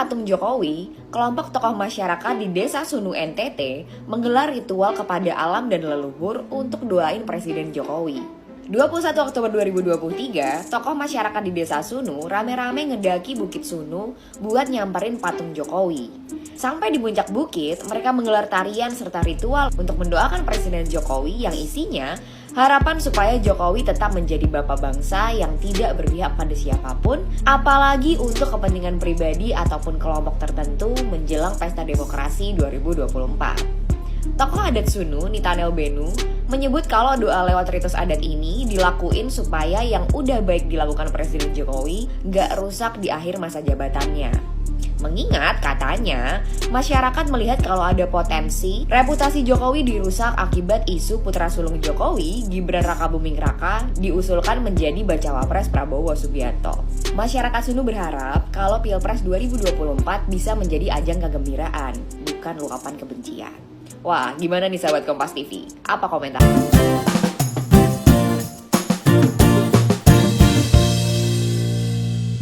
patung Jokowi, kelompok tokoh masyarakat di Desa Sunu NTT menggelar ritual kepada alam dan leluhur untuk doain Presiden Jokowi. 21 Oktober 2023, tokoh masyarakat di Desa Sunu rame-rame ngedaki Bukit Sunu buat nyamperin patung Jokowi. Sampai di puncak bukit, mereka menggelar tarian serta ritual untuk mendoakan Presiden Jokowi yang isinya harapan supaya Jokowi tetap menjadi bapak bangsa yang tidak berpihak pada siapapun, apalagi untuk kepentingan pribadi ataupun kelompok tertentu menjelang pesta demokrasi 2024. Tokoh adat Sunu, Nitanel Benu, menyebut kalau doa lewat ritus adat ini dilakuin supaya yang udah baik dilakukan Presiden Jokowi gak rusak di akhir masa jabatannya. Mengingat katanya, masyarakat melihat kalau ada potensi reputasi Jokowi dirusak akibat isu putra sulung Jokowi, Gibran Rakabuming Raka, diusulkan menjadi bacawa pres Prabowo Subianto. Masyarakat Sunu berharap kalau Pilpres 2024 bisa menjadi ajang kegembiraan, bukan luapan kebencian. Wah, gimana nih sahabat Kompas TV? Apa komentar?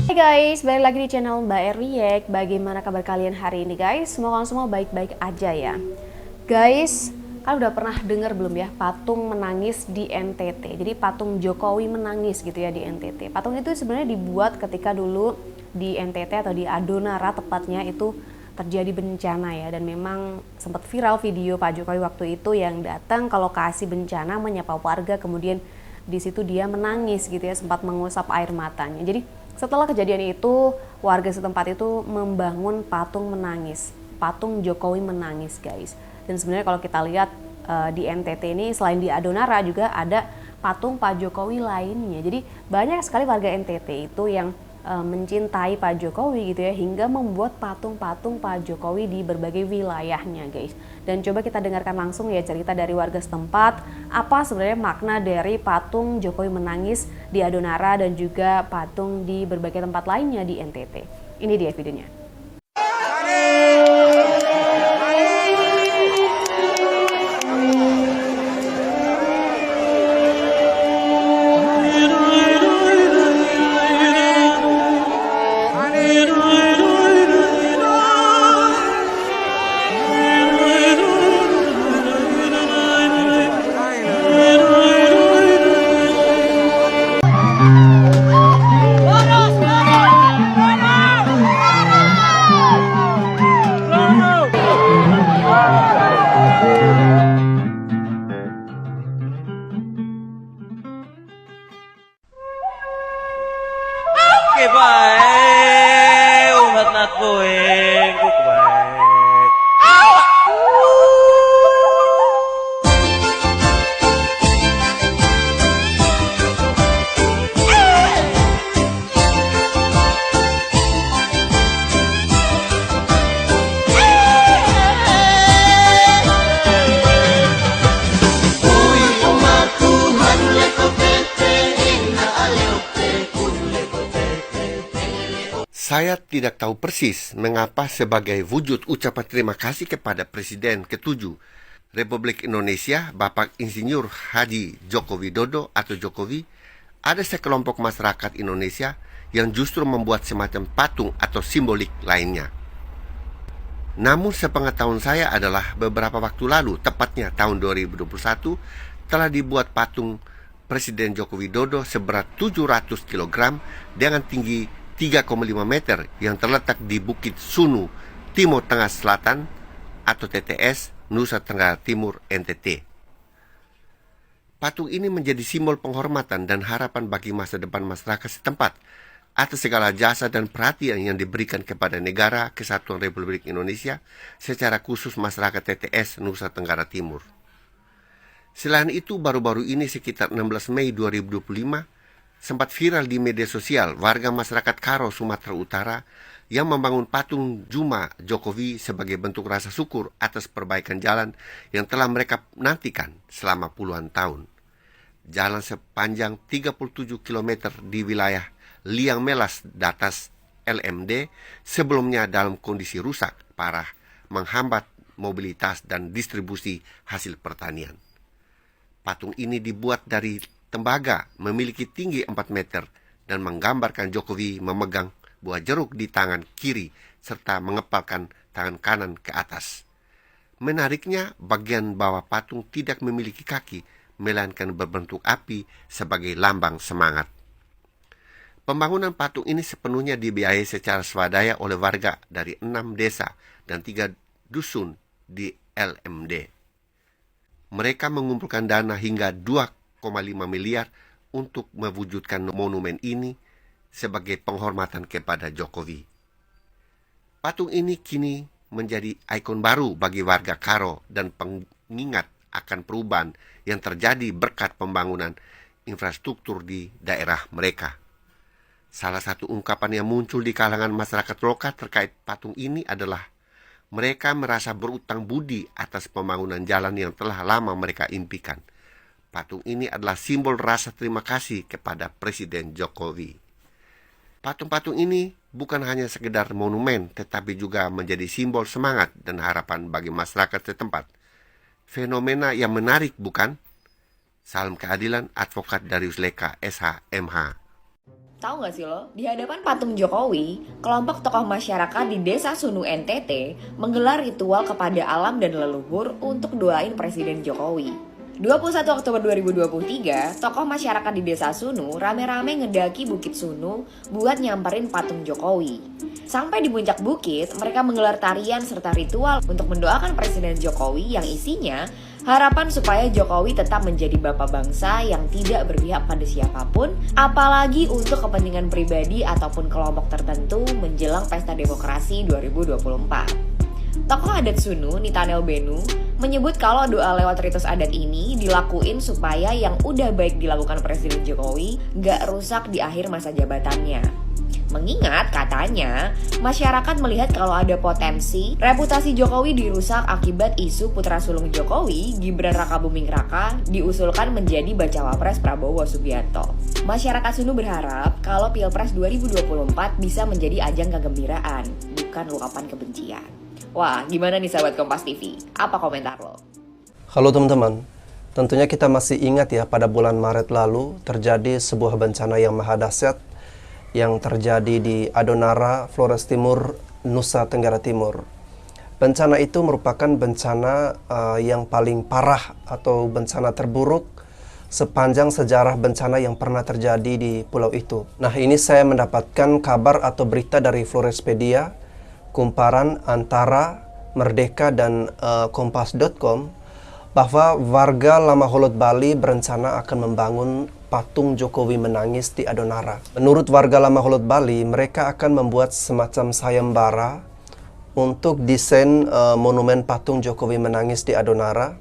Hai guys, balik lagi di channel Mbak React. Bagaimana kabar kalian hari ini guys? Semoga semua baik-baik aja ya. Guys, kalian udah pernah dengar belum ya patung menangis di NTT? Jadi patung Jokowi menangis gitu ya di NTT. Patung itu sebenarnya dibuat ketika dulu di NTT atau di Adonara tepatnya itu terjadi bencana ya. Dan memang sempat viral video Pak Jokowi waktu itu yang datang ke lokasi bencana menyapa warga, kemudian di situ dia menangis gitu ya, sempat mengusap air matanya. Jadi setelah kejadian itu, warga setempat itu membangun patung menangis, patung Jokowi menangis guys. Dan sebenarnya kalau kita lihat di NTT ini selain di Adonara juga ada patung Pak Jokowi lainnya. Jadi banyak sekali warga NTT itu yang mencintai Pak Jokowi gitu ya, hingga membuat patung-patung Pak Jokowi di berbagai wilayahnya guys. Dan coba kita dengarkan langsung ya cerita dari warga setempat, apa sebenarnya makna dari patung Jokowi menangis di Adonara dan juga patung di berbagai tempat lainnya di NTT. Ini dia videonya. Oke baik, umat naku baik. Saya tidak tahu persis mengapa sebagai wujud ucapan terima kasih kepada Presiden ke-7 Republik Indonesia, Bapak Insinyur Haji Joko Widodo atau Jokowi, ada sekelompok masyarakat Indonesia yang justru membuat semacam patung atau simbolik lainnya. Namun sepengetahuan saya adalah beberapa waktu lalu, tepatnya tahun 2021, telah dibuat patung Presiden Joko Widodo seberat 700 kg dengan tinggi 3,5 meter yang terletak di Bukit Sunu, Timur Tengah Selatan atau TTS, Nusa Tenggara Timur, NTT. Patung ini menjadi simbol penghormatan dan harapan bagi masa depan masyarakat setempat atas segala jasa dan perhatian yang diberikan kepada negara Kesatuan Republik Indonesia, secara khusus masyarakat TTS Nusa Tenggara Timur. Selain itu, baru-baru ini sekitar 16 Mei 2025, sempat viral di media sosial warga masyarakat Karo, Sumatera Utara yang membangun patung Juma Jokowi sebagai bentuk rasa syukur atas perbaikan jalan yang telah mereka nantikan selama puluhan tahun. Jalan sepanjang 37 km di wilayah Liang Melas Datas LMD sebelumnya dalam kondisi rusak parah, menghambat mobilitas dan distribusi hasil pertanian. Patung ini dibuat dari tembaga, memiliki tinggi 4 meter dan menggambarkan Jokowi memegang buah jeruk di tangan kiri serta mengepalkan tangan kanan ke atas. Menariknya, bagian bawah patung tidak memiliki kaki, melainkan berbentuk api sebagai lambang semangat. Pembangunan patung ini sepenuhnya dibiayai secara swadaya oleh warga dari 6 desa dan 3 dusun di LMD. Mereka mengumpulkan dana hingga 2,5 miliar untuk mewujudkan monumen ini sebagai penghormatan kepada Jokowi. Patung ini kini menjadi ikon baru bagi warga Karo dan pengingat akan perubahan yang terjadi berkat pembangunan infrastruktur di daerah mereka. Salah satu ungkapan yang muncul di kalangan masyarakat lokal terkait patung ini adalah mereka merasa berutang budi atas pembangunan jalan yang telah lama mereka impikan. Patung ini adalah simbol rasa terima kasih kepada Presiden Jokowi. Patung-patung ini bukan hanya sekedar monumen, tetapi juga menjadi simbol semangat dan harapan bagi masyarakat setempat. Fenomena yang menarik, bukan? Salam keadilan, Advokat Darius Leka, SH.MH. Tahu nggak sih lo, di hadapan patung Jokowi, kelompok tokoh masyarakat di Desa Sunu NTT menggelar ritual kepada alam dan leluhur untuk doain Presiden Jokowi. 21 Oktober 2023, tokoh masyarakat di Desa Sunu rame-rame ngedaki Bukit Sunu buat nyamperin patung Jokowi. Sampai di puncak bukit, mereka menggelar tarian serta ritual untuk mendoakan Presiden Jokowi yang isinya harapan supaya Jokowi tetap menjadi bapak bangsa yang tidak berpihak pada siapapun, apalagi untuk kepentingan pribadi ataupun kelompok tertentu menjelang pesta demokrasi 2024. Tokoh adat Sunu, Nitanel Benu, menyebut kalau doa lewat ritus adat ini dilakuin supaya yang udah baik dilakukan Presiden Jokowi gak rusak di akhir masa jabatannya. Mengingat katanya, masyarakat melihat kalau ada potensi reputasi Jokowi dirusak akibat isu putra sulung Jokowi, Gibran Rakabuming Raka, diusulkan menjadi bacawa pres Prabowo Subianto. Masyarakat Sunu berharap kalau Pilpres 2024 bisa menjadi ajang kegembiraan, bukan luapan kebencian. Wah, gimana nih sahabat Kompas TV? Apa komentar lo? Halo teman-teman, tentunya kita masih ingat ya pada bulan Maret lalu terjadi sebuah bencana yang maha dahsyat yang terjadi di Adonara, Flores Timur, Nusa Tenggara Timur. Bencana itu merupakan bencana yang paling parah atau bencana terburuk sepanjang sejarah bencana yang pernah terjadi di pulau itu. Nah, ini saya mendapatkan kabar atau berita dari Florespedia, kumparan antara Merdeka dan Kompas.com bahwa warga Lama Holot Bali berencana akan membangun patung Jokowi menangis di Adonara. Menurut warga Lama Holot Bali, mereka akan membuat semacam sayembara untuk desain monumen patung Jokowi menangis di Adonara.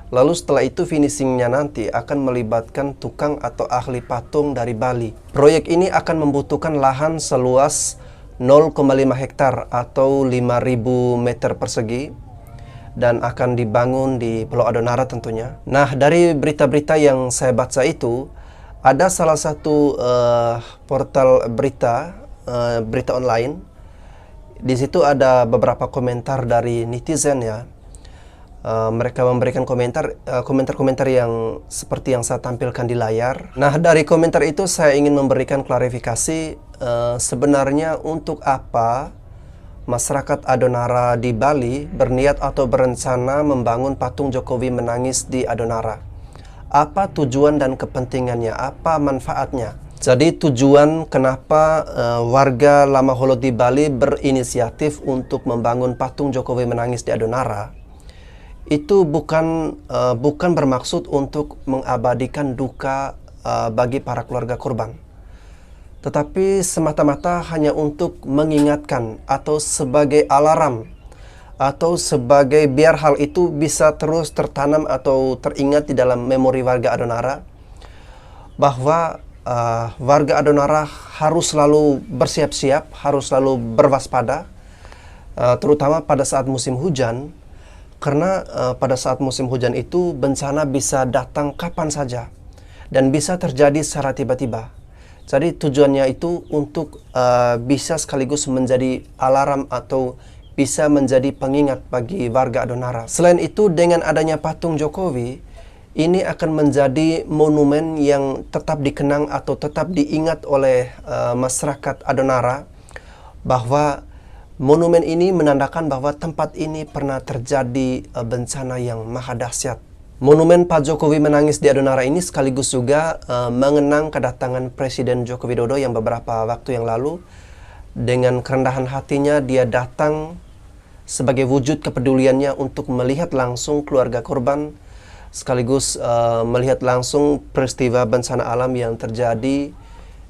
Lalu setelah itu finishingnya nanti akan melibatkan tukang atau ahli patung dari Bali. Proyek ini akan membutuhkan lahan seluas 0,5 hektar atau 5.000 meter persegi dan akan dibangun di Pulau Adonara tentunya. Nah, dari berita-berita yang saya baca itu, ada salah satu portal berita online. Di situ ada beberapa komentar dari netizen ya. Mereka memberikan komentar-komentar yang seperti yang saya tampilkan di layar. Nah, dari komentar itu saya ingin memberikan klarifikasi sebenarnya untuk apa masyarakat Adonara di Bali berniat atau berencana membangun patung Jokowi menangis di Adonara. Apa tujuan dan kepentingannya, apa manfaatnya. Jadi tujuan kenapa warga Lama Holot di Bali berinisiatif untuk membangun patung Jokowi menangis di Adonara itu bukan bermaksud untuk mengabadikan duka bagi para keluarga korban, tetapi semata-mata hanya untuk mengingatkan atau sebagai alarm atau sebagai biar hal itu bisa terus tertanam atau teringat di dalam memori warga Adonara bahwa warga Adonara harus selalu bersiap-siap, harus selalu berwaspada, terutama pada saat musim hujan. Karena pada saat musim hujan itu bencana bisa datang kapan saja dan bisa terjadi secara tiba-tiba. Jadi tujuannya itu untuk bisa sekaligus menjadi alarm atau bisa menjadi pengingat bagi warga Adonara. Selain itu, dengan adanya patung Jokowi, ini akan menjadi monumen yang tetap dikenang atau tetap diingat oleh masyarakat Adonara bahwa monumen ini menandakan bahwa tempat ini pernah terjadi bencana yang maha dahsyat. Monumen Pak Jokowi menangis di Adonara ini sekaligus juga mengenang kedatangan Presiden Joko Widodo yang beberapa waktu yang lalu. Dengan kerendahan hatinya dia datang sebagai wujud kepeduliannya untuk melihat langsung keluarga korban, sekaligus melihat langsung peristiwa bencana alam yang terjadi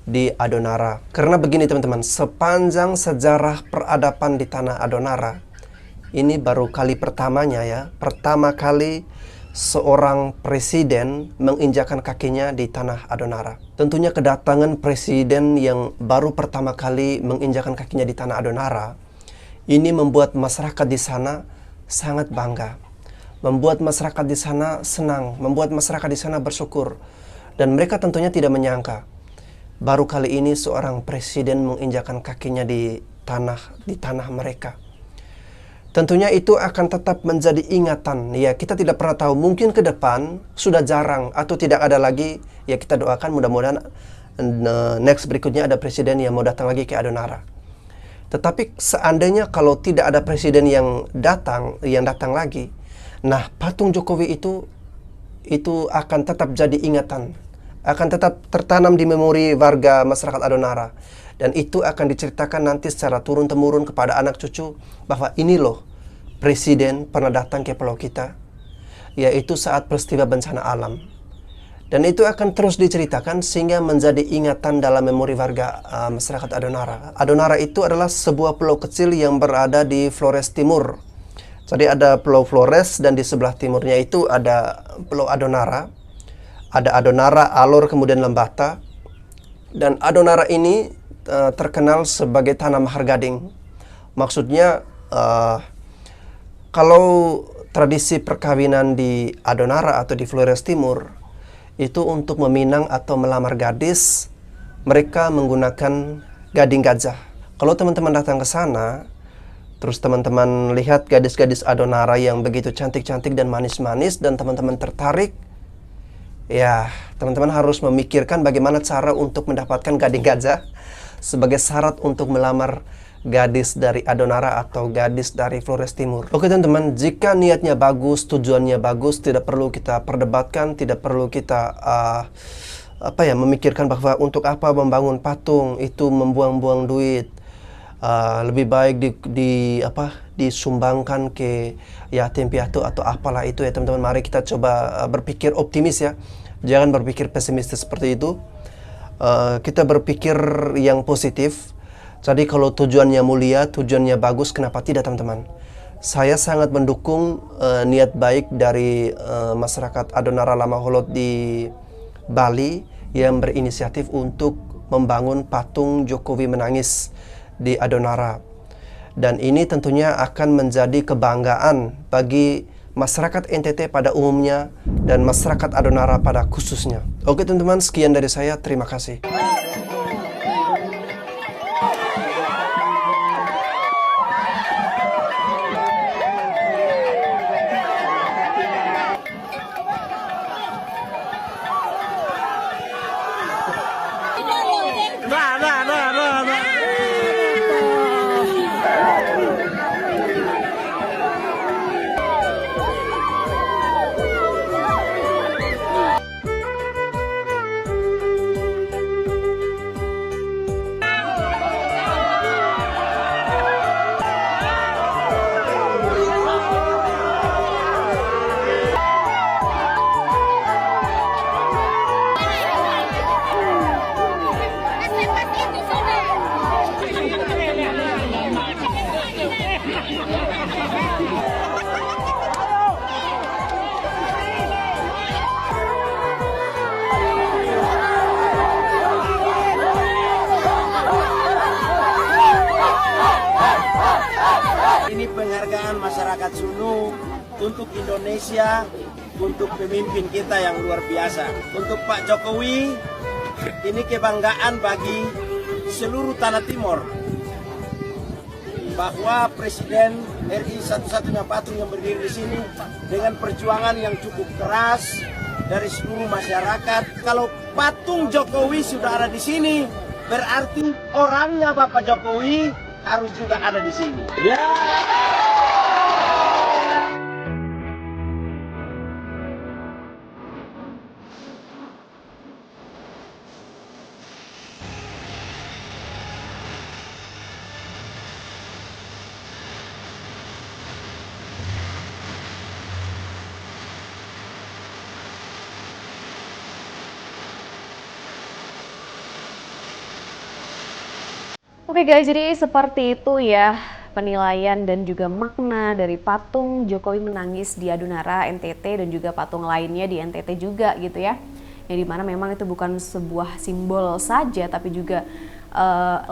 di Adonara. Karena begini teman-teman, sepanjang sejarah peradaban di tanah Adonara, ini baru kali pertamanya ya, pertama kali seorang presiden menginjakan kakinya di tanah Adonara. Tentunya kedatangan presiden yang baru pertama kali menginjakan kakinya di tanah Adonara, ini membuat masyarakat di sana sangat bangga. Membuat masyarakat di sana senang, membuat masyarakat di sana bersyukur. Dan mereka tentunya tidak menyangka baru kali ini seorang presiden menginjakan kakinya di tanah mereka. Tentunya itu akan tetap menjadi ingatan. Ya, kita tidak pernah tahu, mungkin ke depan sudah jarang atau tidak ada lagi. Ya, kita doakan mudah-mudahan next berikutnya ada presiden yang mau datang lagi ke Adonara. Tetapi seandainya kalau tidak ada presiden yang datang lagi, nah patung Jokowi itu akan tetap jadi ingatan, akan tetap tertanam di memori warga masyarakat Adonara. Dan itu akan diceritakan nanti secara turun-temurun kepada anak cucu bahwa ini loh presiden pernah datang ke pulau kita, yaitu saat peristiwa bencana alam. Dan itu akan terus diceritakan sehingga menjadi ingatan dalam memori warga masyarakat Adonara. Adonara itu adalah sebuah pulau kecil yang berada di Flores Timur. Jadi ada Pulau Flores dan di sebelah timurnya itu ada Pulau Adonara. Ada Adonara, Alor, kemudian Lembata. Dan Adonara ini terkenal sebagai tanah mahar gading. Maksudnya kalau tradisi perkawinan di Adonara atau di Flores Timur itu untuk meminang atau melamar gadis, mereka menggunakan gading gajah. Kalau teman-teman datang ke sana, terus teman-teman lihat gadis-gadis Adonara yang begitu cantik-cantik dan manis-manis dan teman-teman tertarik, ya teman-teman harus memikirkan bagaimana cara untuk mendapatkan gading gajah sebagai syarat untuk melamar gadis dari Adonara atau gadis dari Flores Timur. Oke teman-teman, jika niatnya bagus, tujuannya bagus, tidak perlu kita perdebatkan, tidak perlu kita memikirkan bahwa untuk apa membangun patung, itu membuang-buang duit. Lebih baik disumbangkan ke yatim piatu atau apalah itu ya teman-teman. Mari kita coba berpikir optimis ya, jangan berpikir pesimistis seperti itu. Kita berpikir yang positif. Jadi kalau tujuannya mulia, tujuannya bagus, kenapa tidak teman-teman? Saya sangat mendukung niat baik dari masyarakat Adonara Lamaholot di Bali yang berinisiatif untuk membangun patung Jokowi menangis di Adonara. Dan ini tentunya akan menjadi kebanggaan bagi masyarakat NTT pada umumnya dan masyarakat Adonara pada khususnya. Oke teman-teman, sekian dari saya. Terima kasih. Ini penghargaan masyarakat Sunu untuk Indonesia, untuk pemimpin kita yang luar biasa. Untuk Pak Jokowi, ini kebanggaan bagi seluruh tanah timur. Bahwa Presiden RI satu-satunya patung yang berdiri di sini dengan perjuangan yang cukup keras dari seluruh masyarakat. Kalau patung Jokowi sudah ada di sini, berarti orangnya Bapak Jokowi harus juga ada di sini. Oke guys, jadi seperti itu ya penilaian dan juga makna dari patung Jokowi menangis di Adunara NTT dan juga patung lainnya di NTT juga gitu ya. Yang dimana memang itu bukan sebuah simbol saja tapi juga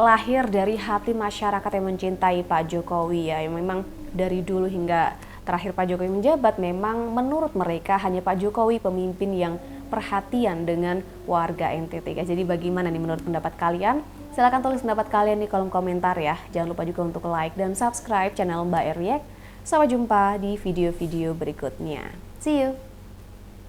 lahir dari hati masyarakat yang mencintai Pak Jokowi ya. Yang memang dari dulu hingga terakhir Pak Jokowi menjabat memang menurut mereka hanya Pak Jokowi pemimpin yang perhatian dengan warga NTT guys. Jadi bagaimana nih menurut pendapat kalian? Silahkan tulis pendapat kalian di kolom komentar ya. Jangan lupa juga untuk like dan subscribe channel Mbak React. Sampai jumpa di video-video berikutnya. See you!